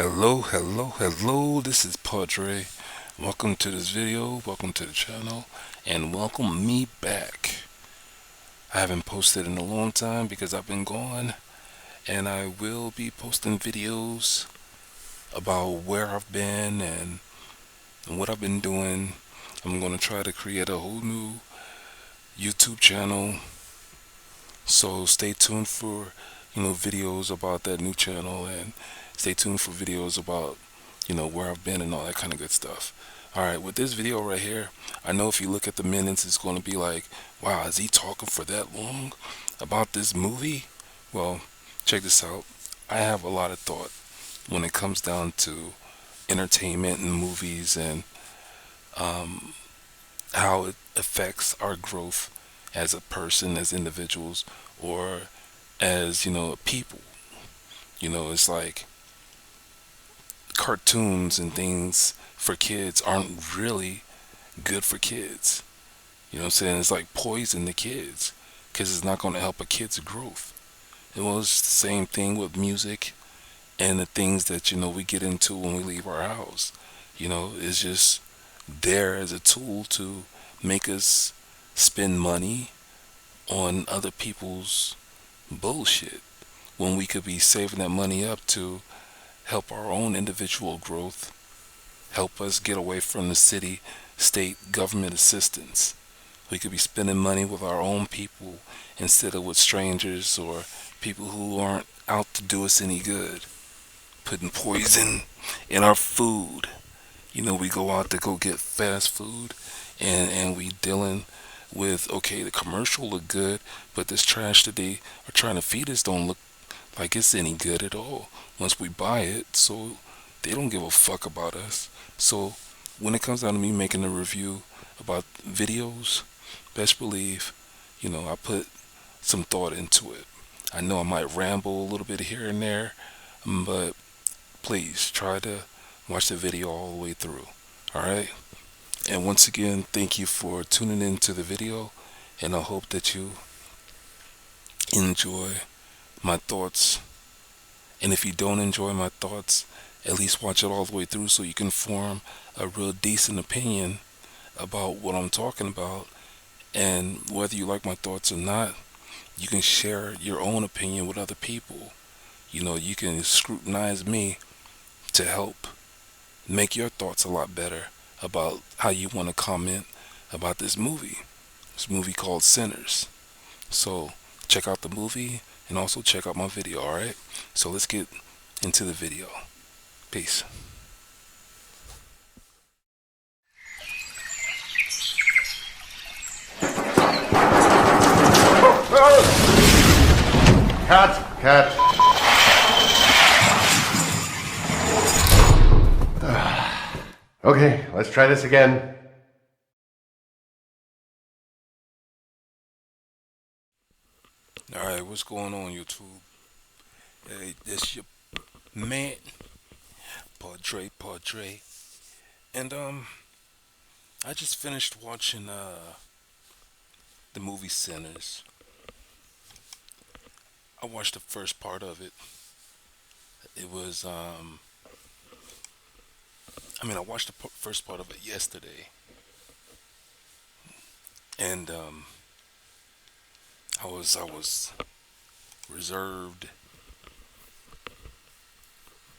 Hello, this is Podrey. Welcome to this video, welcome to the channel, and welcome me back. I haven't posted in a long time because I've been gone, and I will be posting videos about where I've been and what I've been doing. I'm going to try to create a whole new YouTube channel, so stay tuned for videos about that new channel, and stay tuned for videos about where I've been and all that kind of good stuff. Alright, with this video right here, I know if you look at the minutes, it's going to be like, wow, is he talking for that long about this movie? Well, check this out. I have a lot of thought when it comes down to entertainment and movies, and how it affects our growth as a person, as individuals, or as, people. It's like cartoons and things for kids aren't really good for kids. You know what I'm saying? It's like poison to kids because it's not going to help a kid's growth. It was the same thing with music and the things that we get into when we leave our house. It's just there as a tool to make us spend money on other people's bullshit when we could be saving that money up to help our own individual growth, help us get away from the city, state, government assistance. We could be spending money with our own people instead of with strangers or people who aren't out to do us any good, putting poison in our food. We go out to go get fast food, and we dealing with, okay, the commercial look good, but this trash that they are trying to feed us don't look like it's any good at all once we buy it. So they don't give a fuck about us. So when it comes down to me making a review about videos, best believe I put some thought into it. I know I might ramble a little bit here and there, but please try to watch the video all the way through. Alright? And once again, thank you for tuning into the video, and I hope that you enjoy my thoughts. And if you don't enjoy my thoughts, at least watch it all the way through so you can form a real decent opinion about what I'm talking about. And whether you like my thoughts or not, you can share your own opinion with other people. You can scrutinize me to help make your thoughts a lot better about how you want to comment about this movie called Sinners. So check out the movie and also check out my video. Alright, so let's get into the video. Peace. Cut. Okay, let's try this again. Alright, what's going on, YouTube? Hey, this your man, Podrey. And I just finished watching the movie Sinners. I watched the first part of it. It was I watched the first part of it yesterday, and I was reserved.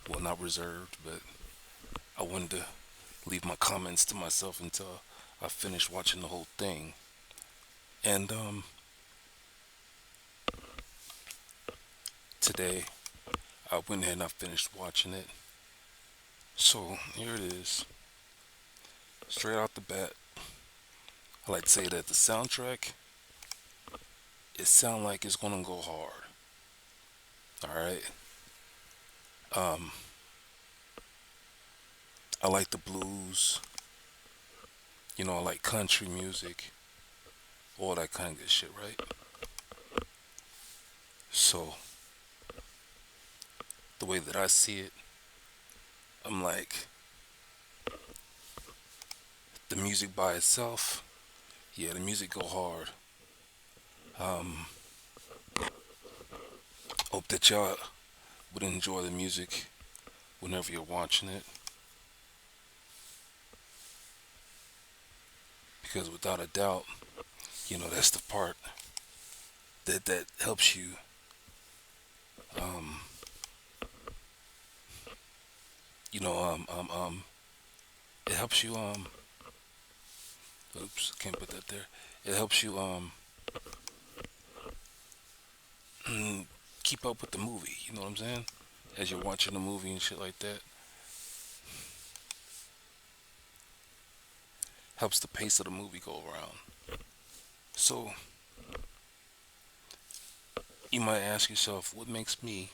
Well, not reserved, but I wanted to leave my comments to myself until I finished watching the whole thing. And today I went ahead and I finished watching it. So here it is. Straight out the bat, I like to say that the soundtrack, it sounds like it's gonna go hard. Alright. I like the blues. I like country music. All that kind of good shit, right? So the way that I see it, I'm like, the music by itself, yeah, the music go hard. Hope that y'all would enjoy the music whenever you're watching it, because without a doubt, that's the part that helps you, um, you know, it helps you, oops, can't put that there. It helps you, keep up with the movie. You know what I'm saying? As you're watching the movie and shit like that, helps the pace of the movie go around. So you might ask yourself, what makes me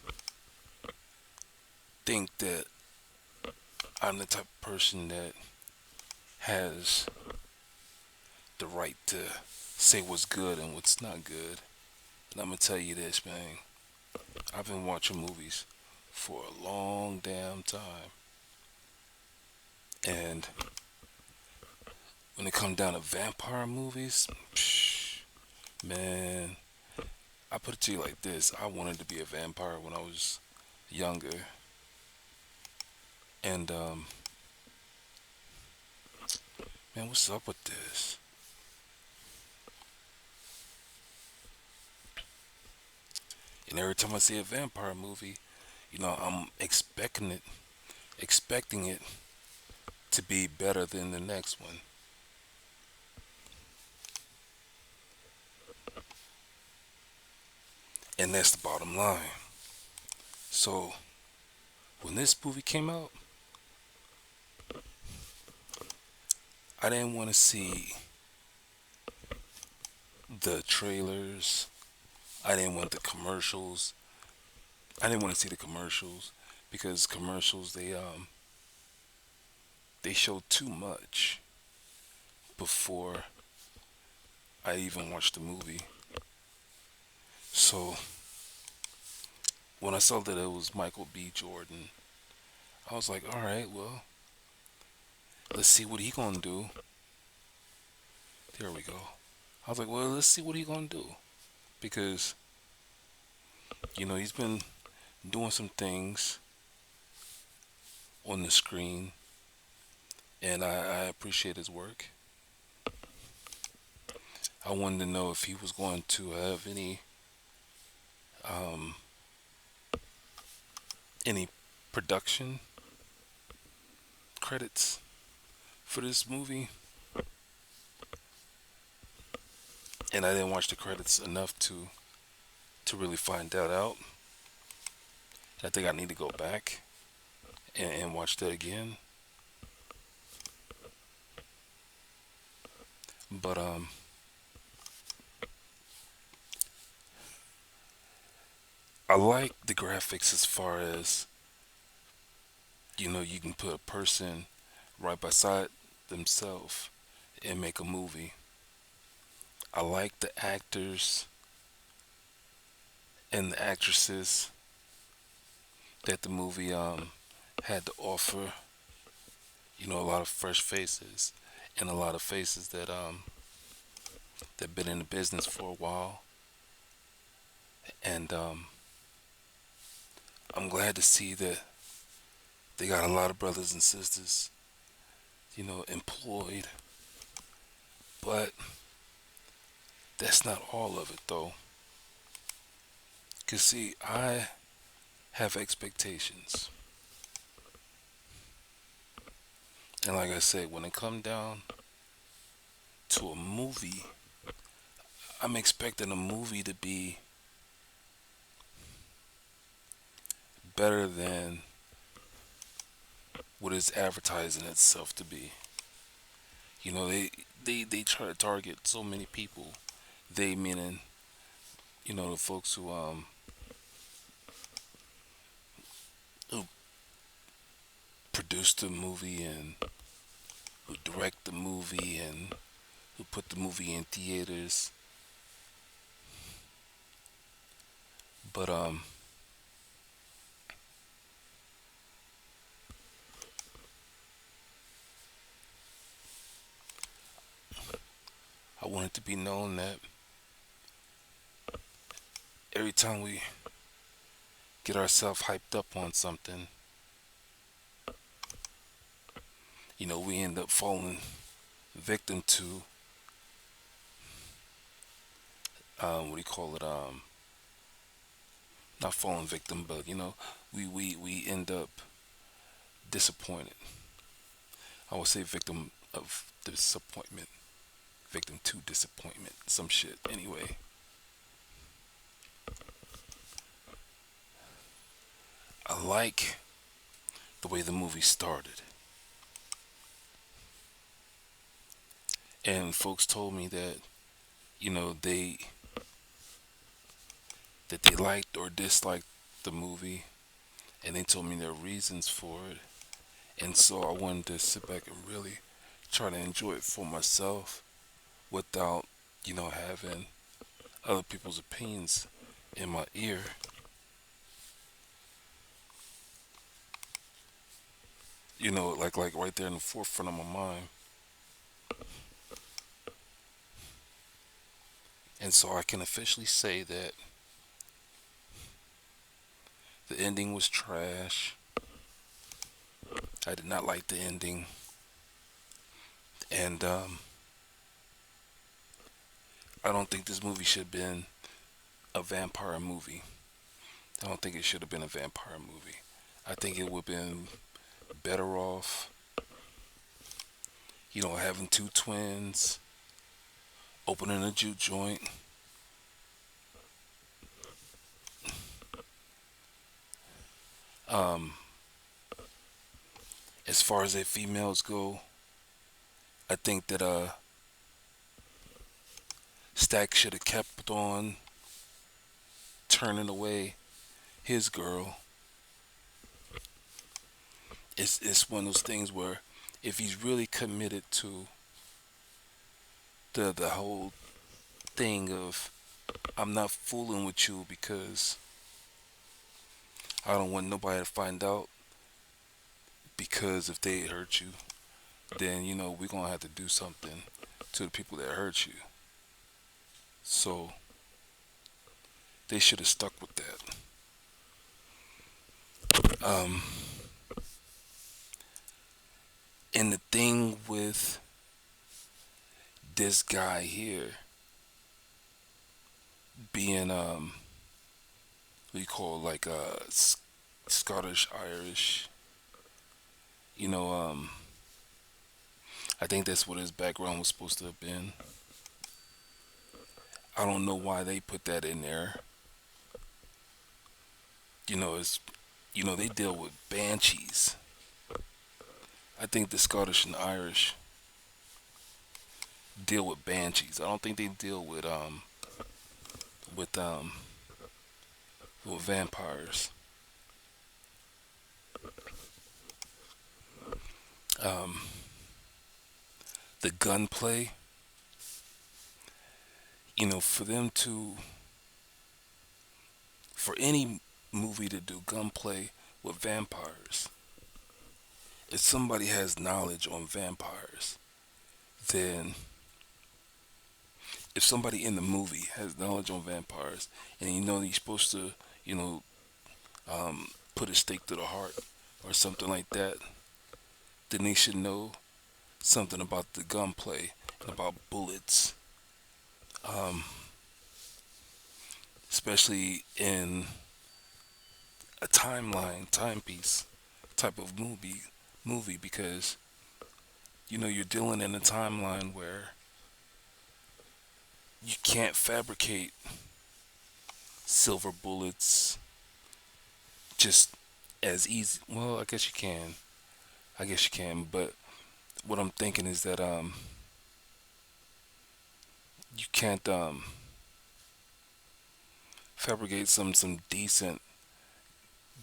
think that I'm the type of person that has the right to say what's good and what's not good? And I'm gonna tell you this, man. I've been watching movies for a long damn time, and when it comes down to vampire movies, psh, man, I put it to you like this: I wanted to be a vampire when I was younger, and man, what's up with this? And every time I see a vampire movie, I'm expecting it to be better than the next one. And that's the bottom line. So, when this movie came out, I didn't want to see the trailers. I didn't want the commercials. I didn't want to see the commercials because commercials they show too much before I even watched the movie. So, when I saw that it was Michael B. Jordan, I was like, all right, well, let's see what he gonna do. There we go. I was like, well, let's see what he gonna do because he's been doing some things on the screen, and I appreciate his work. I wanted to know if he was going to have um, any production credits for this movie, and I didn't watch the credits enough to really find that out. I think I need to go back and watch that again. But I like the graphics as far as you can put a person right beside themselves and make a movie. I like the actors and the actresses that the movie had to offer. A lot of fresh faces and a lot of faces that been in the business for a while. And I'm glad to see that they got a lot of brothers and sisters, employed. But that's not all of it though. Cause see, I have expectations. And like I said, when it come down to a movie, I'm expecting a movie to be better than what it's advertising itself to be. They try to target so many people. They meaning, the folks who produce the movie and who direct the movie and who put the movie in theaters. But I want it to be known that every time we get ourselves hyped up on something, we end up falling victim to what do you call it? Not falling victim, but we end up disappointed. I would say victim of disappointment, victim to disappointment, some shit. Anyway, I like the way the movie started, and folks told me that you know they that they liked or disliked the movie, and they told me their reasons for it. And so I wanted to sit back and really try to enjoy it for myself without, having other people's opinions in my ear. Like right there in the forefront of my mind. And so I can officially say that the ending was trash. I did not like the ending. And I don't think this movie should have been a vampire movie. I don't think it should have been a vampire movie. I think it would have been better off, having two twins, opening a juke joint, um, as far as their females go. I think that Stack should have kept on turning away his girl. It's one of those things where if he's really committed to the whole thing of I'm not fooling with you because I don't want nobody to find out, because if they hurt you, then we're gonna have to do something to the people that hurt you. So they should have stuck with that. Um, and the thing with this guy here being what you call like Scottish Irish, you know, I think that's what his background was supposed to have been. I don't know why they put that in there. It's they deal with banshees. I think the Scottish and Irish deal with banshees. I don't think they deal with vampires. Um, the gunplay, for them to, for any movie to do gunplay with vampires, if somebody has knowledge on vampires, then if somebody in the movie has knowledge on vampires, and you're supposed to, you know, put a stake to the heart or something like that, then they should know something about the gunplay and about bullets, um, especially in a timepiece type of movie, because you're dealing in a timeline where you can't fabricate silver bullets just as easy. Well, I guess you can. But what I'm thinking is that you can't fabricate some decent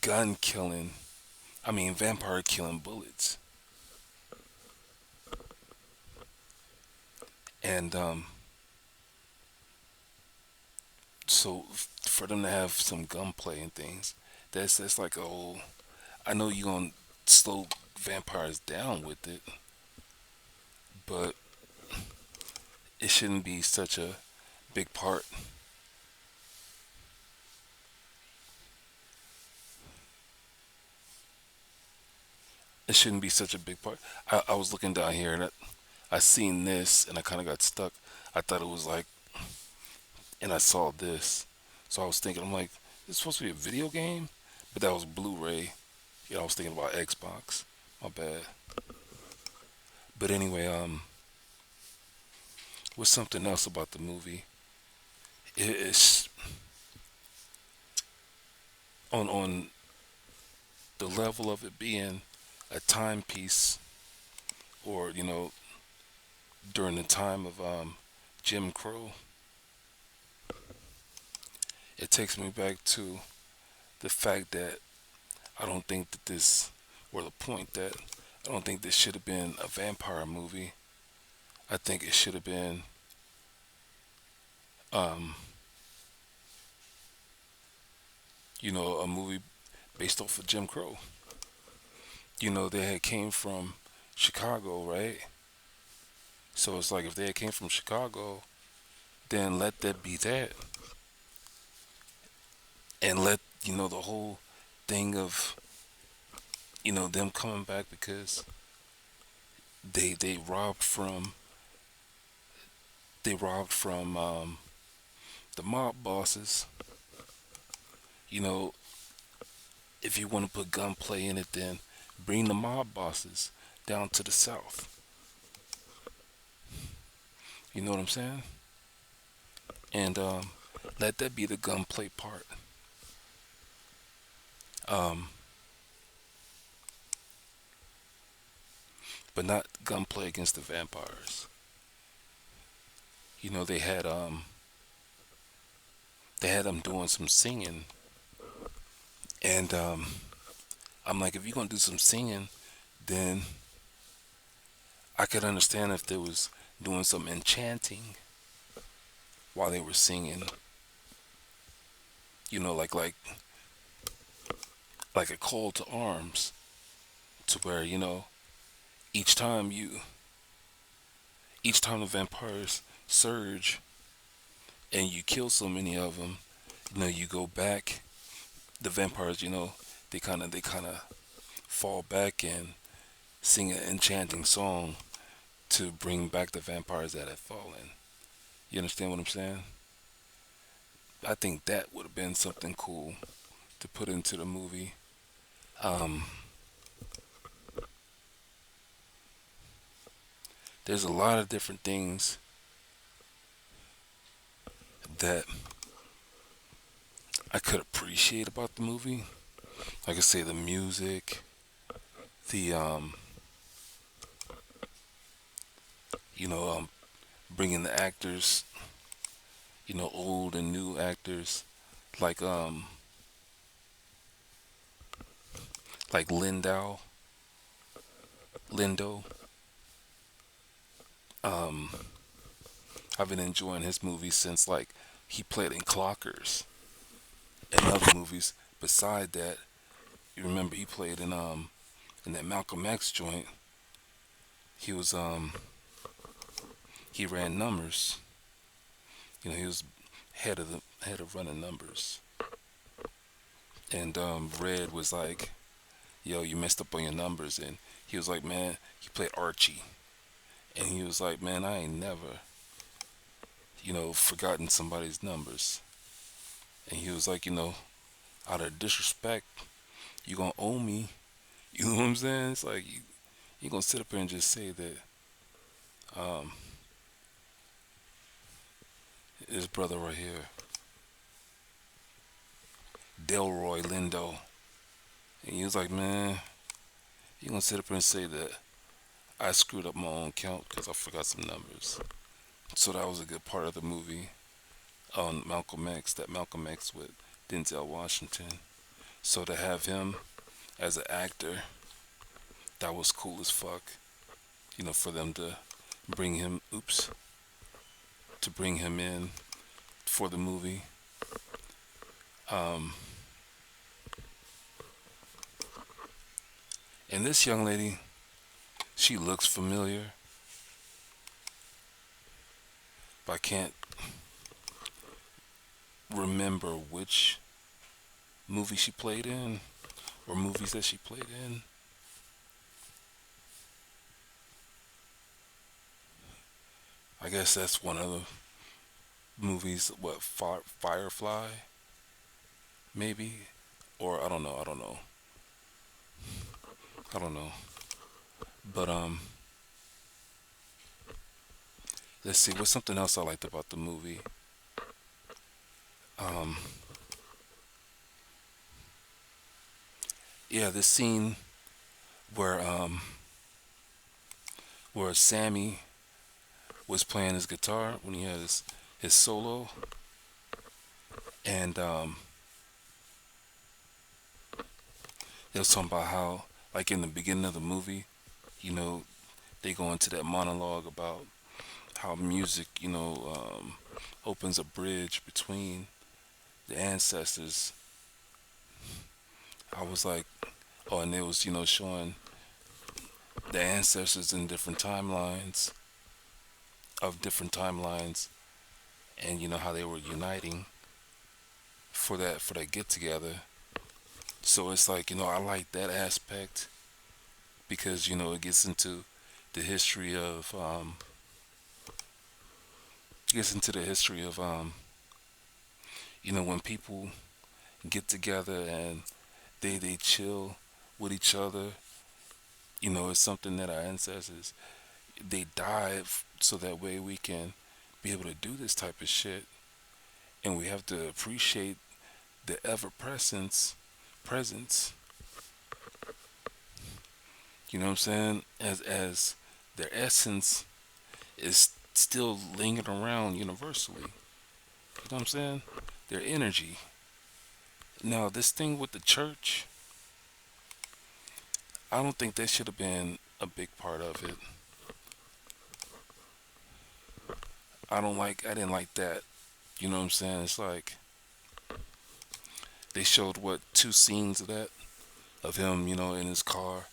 gun killing. I mean, vampire killing bullets. And so for them to have some gunplay and things, that's like a whole. I know you're gonna slow vampires down with it, but it shouldn't be such a big part. it shouldn't be such a big part. I was looking down here and I seen this and I kind of got stuck. I thought it was like, and I saw this, so I was thinking, I'm like, this supposed to be a video game, but that was Blu-ray. You know, I was thinking about Xbox. My bad. But anyway, what's something else about the movie? It's on the level of it being a timepiece, or during the time of Jim Crow. It takes me back to the fact that I don't think that this, or the point that I don't think this should have been a vampire movie. I think it should have been, um, a movie based off of Jim Crow. They had came from Chicago, right? So it's like if they had came from Chicago, then let that be that, and let the whole thing of them coming back because they robbed from the mob bosses. You know, if you want to put gunplay in it, then bring the mob bosses down to the south. You know what I'm saying? And let that be the gunplay part. Um, but not gunplay against the vampires. They had them doing some singing, and I'm like, if you're gonna do some singing, then I could understand if there was doing some enchanting while they were singing. Like a call to arms, to where each time you each time the vampires surge and you kill so many of them, you go back. The vampires, they kind of fall back and sing an enchanting song to bring back the vampires that have fallen. You understand what I'm saying? I think that would have been something cool to put into the movie. Um, there's a lot of different things that I could appreciate about the movie. Like I say, the music, the bringing the actors, old and new actors, like like Lindo. Um, I've been enjoying his movies since like he played in Clockers and other movies. Beside that, you remember he played in that Malcolm X joint. He was he ran numbers. He was head of running numbers. And Red was like, "Yo, you messed up on your numbers." And he was like, "Man," he played Archie, and he was like, "Man, I ain't never, forgotten somebody's numbers." And he was like, out of disrespect, you gonna owe me. You know what I'm saying? It's like you gonna sit up here and just say that um, his brother right here, Delroy Lindo, and he was like, "Man, you gonna sit up here and say that I screwed up my own count because I forgot some numbers." So that was a good part of the movie on Malcolm X, that Malcolm X with Denzel Washington. So to have him as an actor, that was cool as fuck. For them to bring him, to bring him in for the movie. Um, and this young lady, she looks familiar, but I can't remember which movie she played in or movies that she played in. I guess that's one of the movies. What, Firefly, maybe, or I don't know. I don't know. I don't know. But let's see. What's something else I liked about the movie? Um, yeah, this scene where where Sammy was playing his guitar when he had his solo, and they was talking about how, like in the beginning of the movie, you know, they go into that monologue about how music, opens a bridge between the ancestors. I was like, oh, and it was, showing the ancestors in different timelines of different timelines, and how they were uniting for that get together. So it's like, I like that aspect because it gets into the history of gets into the history of when people get together and they chill with each other. It's something that our ancestors, they died so that way we can be able to do this type of shit, and we have to appreciate the ever presence. You know what I'm saying? As their essence is still lingering around universally. You know what I'm saying? Their energy. Now, this thing with the church, I don't think that should have been a big part of it. I didn't like that. You know what I'm saying? It's like they showed what, two scenes of that, of him, in his car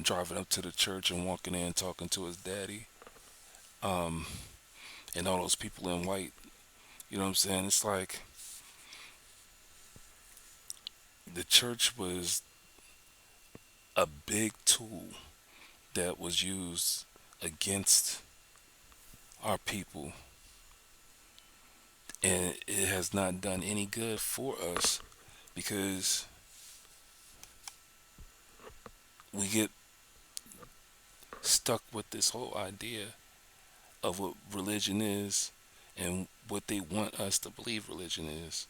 driving up to the church and walking in talking to his daddy. Um, and all those people in white. You know what I'm saying? It's like the church was a big tool that was used against our people, and it has not done any good for us because we get stuck with this whole idea of what religion is and what they want us to believe religion is,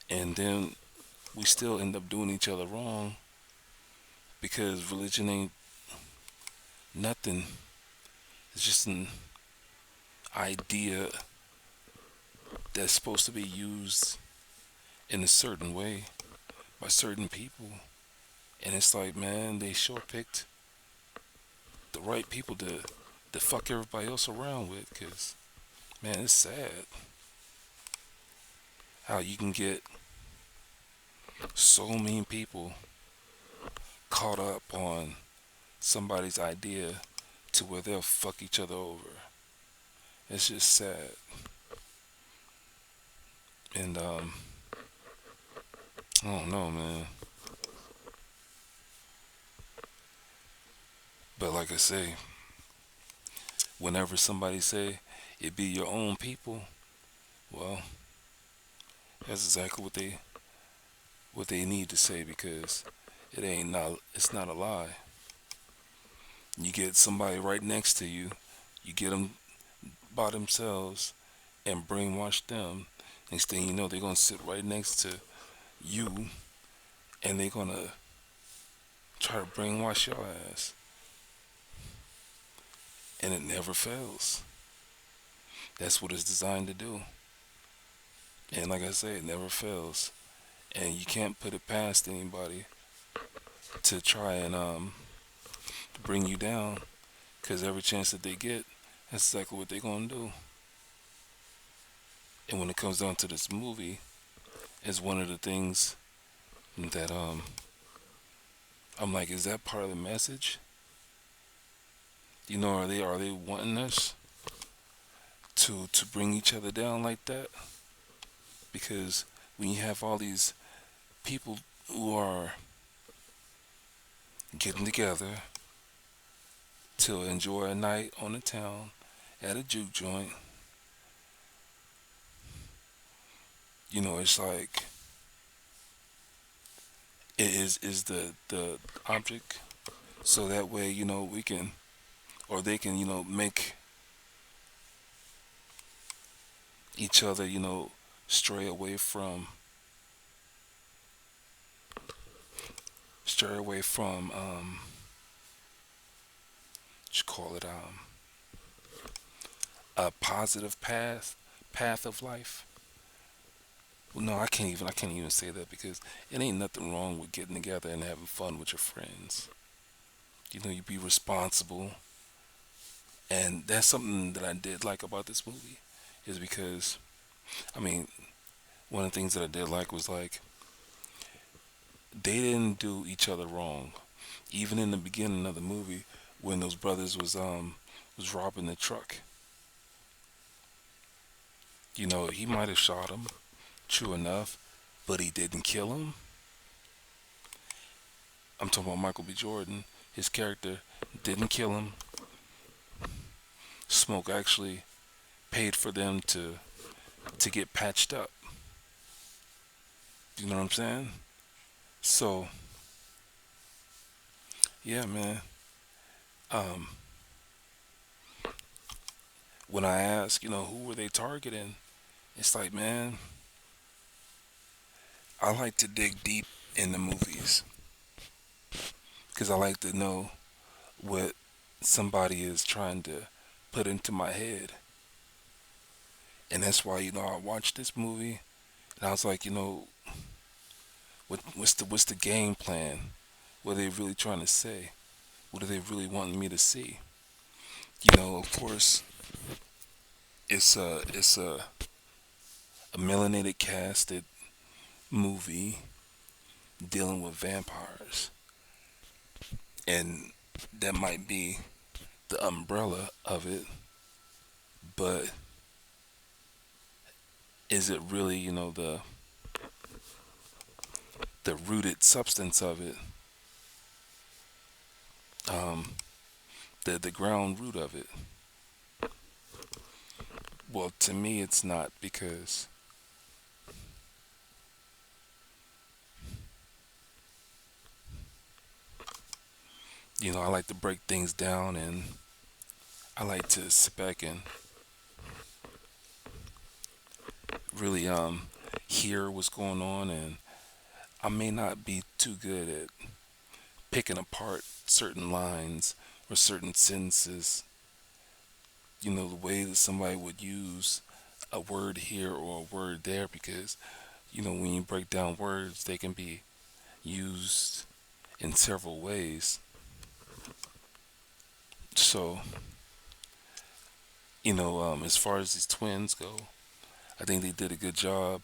and then we still end up doing each other wrong because religion ain't nothing. It's just an idea that's supposed to be used in a certain way by certain people. And it's like, man, they sure picked the right people to fuck everybody else around with. Cause, man, it's sad how you can get so many people caught up on somebody's idea to where they'll fuck each other over. It's just sad. And I don't know, man. But like I say, whenever somebody say it be your own people, well, that's exactly what they need to say because it's not a lie. You get somebody right next to you, you get them by themselves and brainwash them. Next thing you know, they're gonna sit right next to you and they're gonna try to brainwash your ass, and it never fails. That's what it's designed to do. And like I say, it never fails. And you can't put it past anybody to try and bring you down, because every chance that they get, that's exactly what they're gonna do. And when it comes down to this movie, it's one of the things that I'm like, is that part of the message? Are they wanting us to bring each other down like that? Because when you have all these people who are getting together to enjoy a night on the town at a juke joint, it's like it is the object, so that way we can, or they can make each other stray away from what you call it, a positive path of life. Well, no, I can't even say that, because it ain't nothing wrong with getting together and having fun with your friends. You be responsible, and that's something that I did like about this movie, is because, I mean, one of the things that I did like was, like, they didn't do each other wrong. Even in the beginning of the movie, when those brothers was robbing the truck, he might have shot him, true enough, but he didn't kill him. I'm talking about Michael B. Jordan. His character didn't kill him. Smoke actually paid for them to get patched up. You know what I'm saying? So yeah, man. Um, when I ask, who were they targeting, it's like, man, I like to dig deep in the movies, because I like to know what somebody is trying to put into my head. And that's why, I watched this movie, and I was like, what's the game plan? What are they really trying to say? What are they really wanting me to see? Of course, it's a melanated casted movie dealing with vampires, and that might be the umbrella of it, but is it really, the rooted substance of it, um, the ground root of it? Well, to me, it's not, because I like to break things down, and I like to sit back and really hear what's going on, and I may not be too good at picking apart certain lines or certain sentences, the way that somebody would use a word here or a word there, because when you break down words, they can be used in several ways. So, as far as these twins go, I think they did a good job,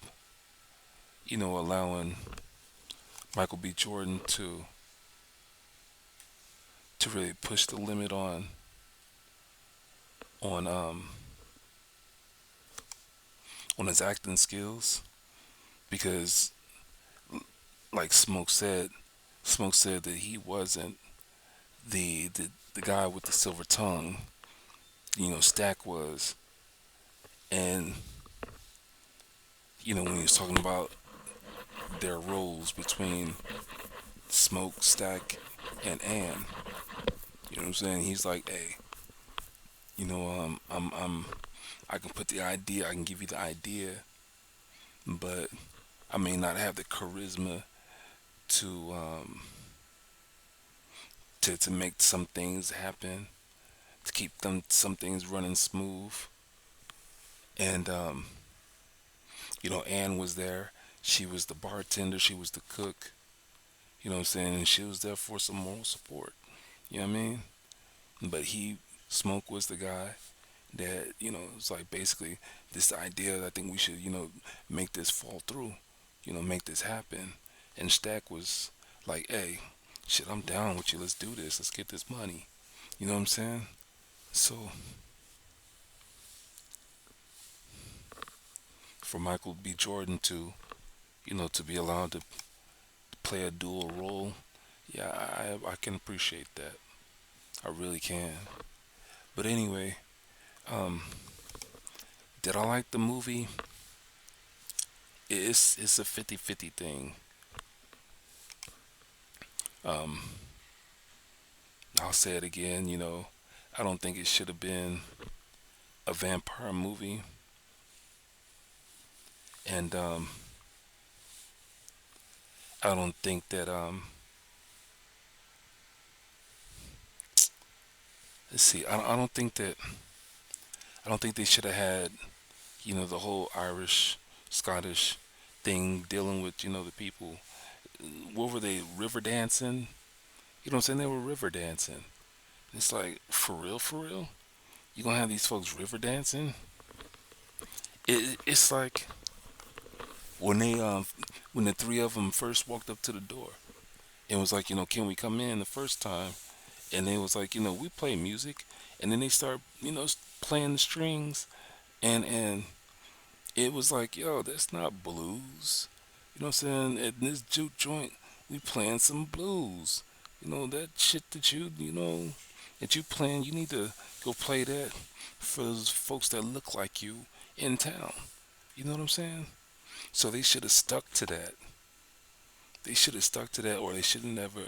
allowing Michael B. Jordan to really push the limit on um on his acting skills, because, like Smoke said that he wasn't the guy with the silver tongue. Stack was. And when he was talking about their roles between Smoke, Stack, and Ann, you know what I'm saying? He's like, hey, I can put the idea, I can give you the idea, but I may not have the charisma to to make some things happen, to keep some things running smooth. And Ann was there. She was the bartender. She was the cook. You know what I'm saying? And she was there for some moral support. You know what I mean? But Smoke was the guy that, it's like, basically, this idea, I think we should, make this fall through, make this happen. And Stack was like, hey, shit, I'm down with you. Let's do this. Let's get this money. You know what I'm saying? So, for Michael B. Jordan to be allowed to play a dual role, yeah, I can appreciate that. I really can. But anyway, Um, did I like the movie? It's a 50-50 thing. Um, I'll say it again. I don't think it should have been a vampire movie, and I don't think that let's see. I don't think they should have had the whole Irish, Scottish thing dealing with the people. What were they, river dancing? You know what I'm saying? They were river dancing. It's like, for real, for real? You gonna have these folks river dancing? It's like when they when the three of them first walked up to the door. It was like, can we come in the first time? And it was like, we play music, and then they start, playing the strings, and it was like, yo, that's not blues. You know what I'm saying? At this juke joint, we playing some blues. That shit that you playing, you need to go play that for those folks that look like you in town. You know what I'm saying? So they should have stuck to that. They should have stuck to that, or they should have never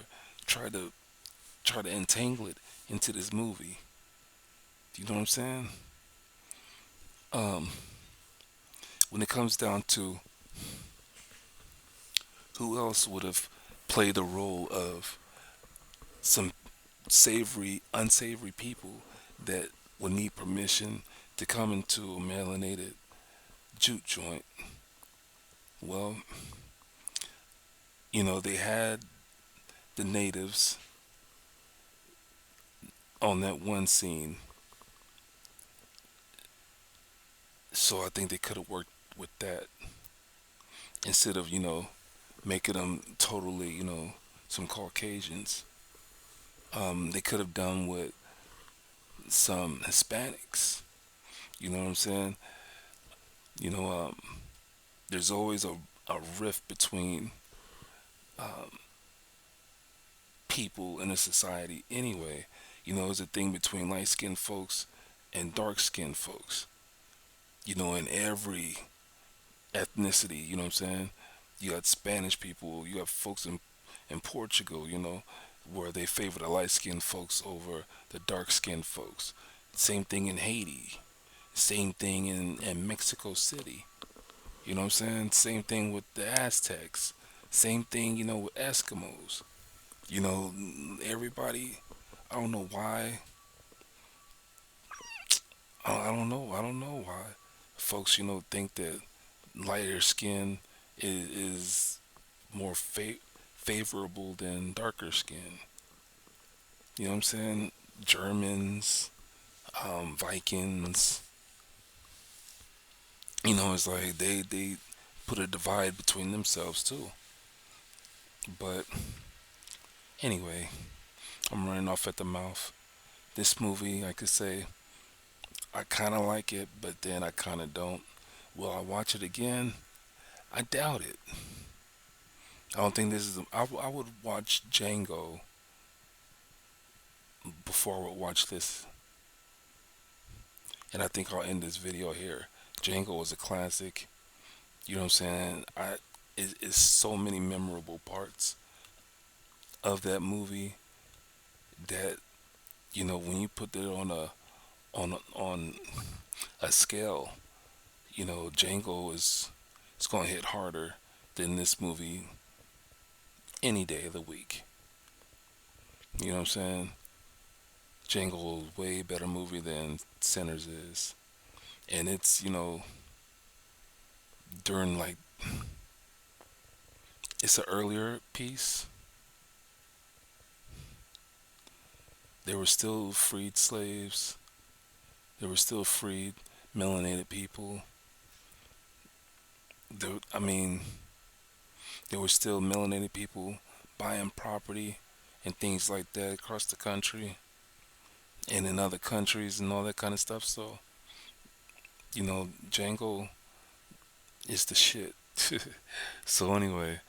try to entangle it into this movie. Do you know what I'm saying? Um, when it comes down to who else would have played the role of some savory, unsavory people that would need permission to come into a melanated juke joint. Well, they had the natives on that one scene, so I think they could have worked with that instead of making them totally some Caucasians. They could have done with some Hispanics. You know what I'm saying? You know, um, there's always a rift between um, people in a society anyway. It's a thing between light skinned folks and dark skinned folks. In every ethnicity, you know what I'm saying? You got Spanish people, you got folks in Portugal, where they favor the light skinned folks over the dark skinned folks. Same thing in Haiti. Same thing in Mexico City. You know what I'm saying? Same thing with the Aztecs. Same thing, with Eskimos. You know, everybody, I don't know why. I don't know. I don't know why folks, think that lighter skin is more favorable than darker skin. You know what I'm saying? Germans, Vikings. It's like they put a divide between themselves too. But anyway, I'm running off at the mouth. This movie, I could say, I kind of like it, but then I kind of don't. Will I watch it again? I doubt it. I don't think this is. I would watch Django before I would watch this, and I think I'll end this video here. Django was a classic. You know what I'm saying? It's so many memorable parts of that movie that when you put it on a scale, Django is it's gonna hit harder than this movie any day of the week. You know what I'm saying? Django is way better movie than Sinners is, and it's during like it's an earlier piece. There were still freed slaves. There were still freed melanated people. I mean, there were still melanated people buying property and things like that across the country and in other countries and all that kind of stuff. So, Django is the shit. So anyway,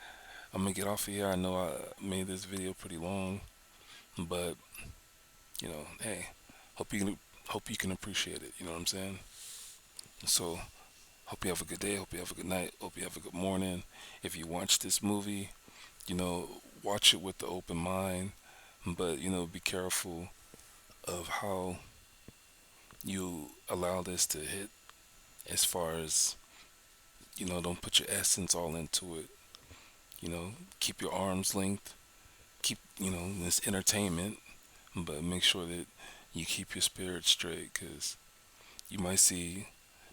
I'm gonna get off of here. I know I made this video pretty long, but hey, hope you hope you can appreciate it. You know what I'm saying? So, hope you have a good day. Hope you have a good night. Hope you have a good morning. If you watch this movie, watch it with the open mind, but be careful of how you allow this to hit. As far as don't put your essence all into it. Keep your arms length. Keep this entertainment, but make sure that you keep your spirit straight, because you might see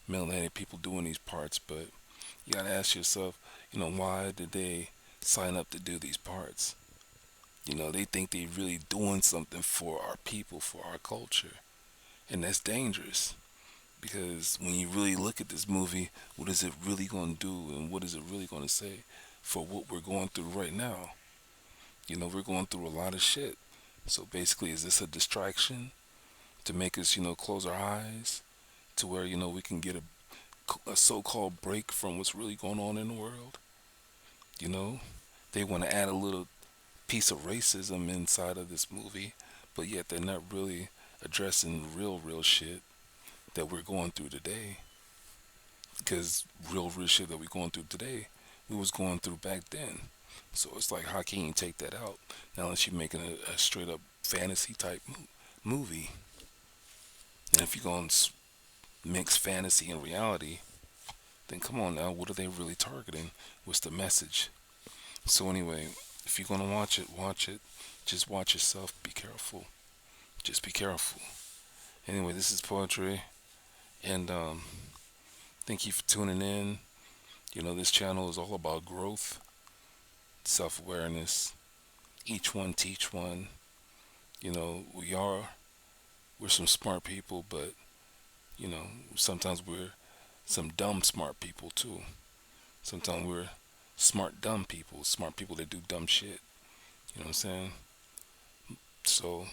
melanated people doing these parts, but you gotta ask yourself, why did they sign up to do these parts? They think they really doing something for our people, for our culture, and that's dangerous. Because when you really look at this movie, what is it really going to do, and what is it really going to say for what we're going through right now? We're going through a lot of shit. So basically, is this a distraction to make us, close our eyes to where, we can get a so-called break from what's really going on in the world? You know, they want to add a little piece of racism inside of this movie, but yet they're not really addressing real shit that we're going through today. Because real shit that we're going through today, we was going through back then. So it's like, how can you take that out? Now, unless you're making a straight up fantasy type movie. And if you're going to mix fantasy and reality, then come on now, what are they really targeting? What's the message? So anyway, if you're going to watch it. Just watch yourself. Be careful. Just be careful. Anyway, this is Poetry. And thank you for tuning in. This channel is all about growth, self-awareness. Each one teach one. We're some smart people, but sometimes we're some dumb smart people too. Sometimes we're smart dumb people, smart people that do dumb shit. You know what I'm saying? So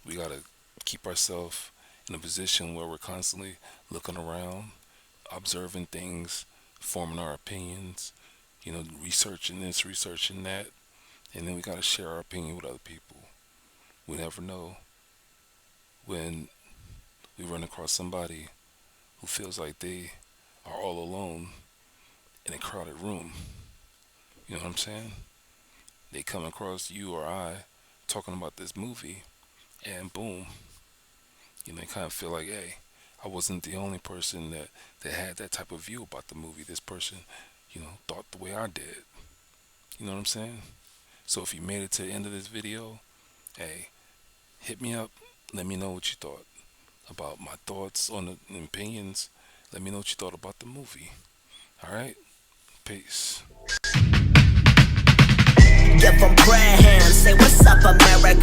we gotta keep ourselves in a position where we're constantly looking around, observing things, forming our opinions, researching this, researching that, and then we gotta share our opinion with other people. We never know when we run across somebody who feels like they are all alone in a crowded room. You know what I'm saying? They come across you or I talking about this movie, and boom, they kind of feel like, hey, I wasn't the only person that had that type of view about the movie. This person, thought the way I did. You know what I'm saying? So if you made it to the end of this video, hey, hit me up. Let me know what you thought about my thoughts on the opinions. Let me know what you thought about the movie. Alright? Peace. Give them prayer hands, say what's up, America.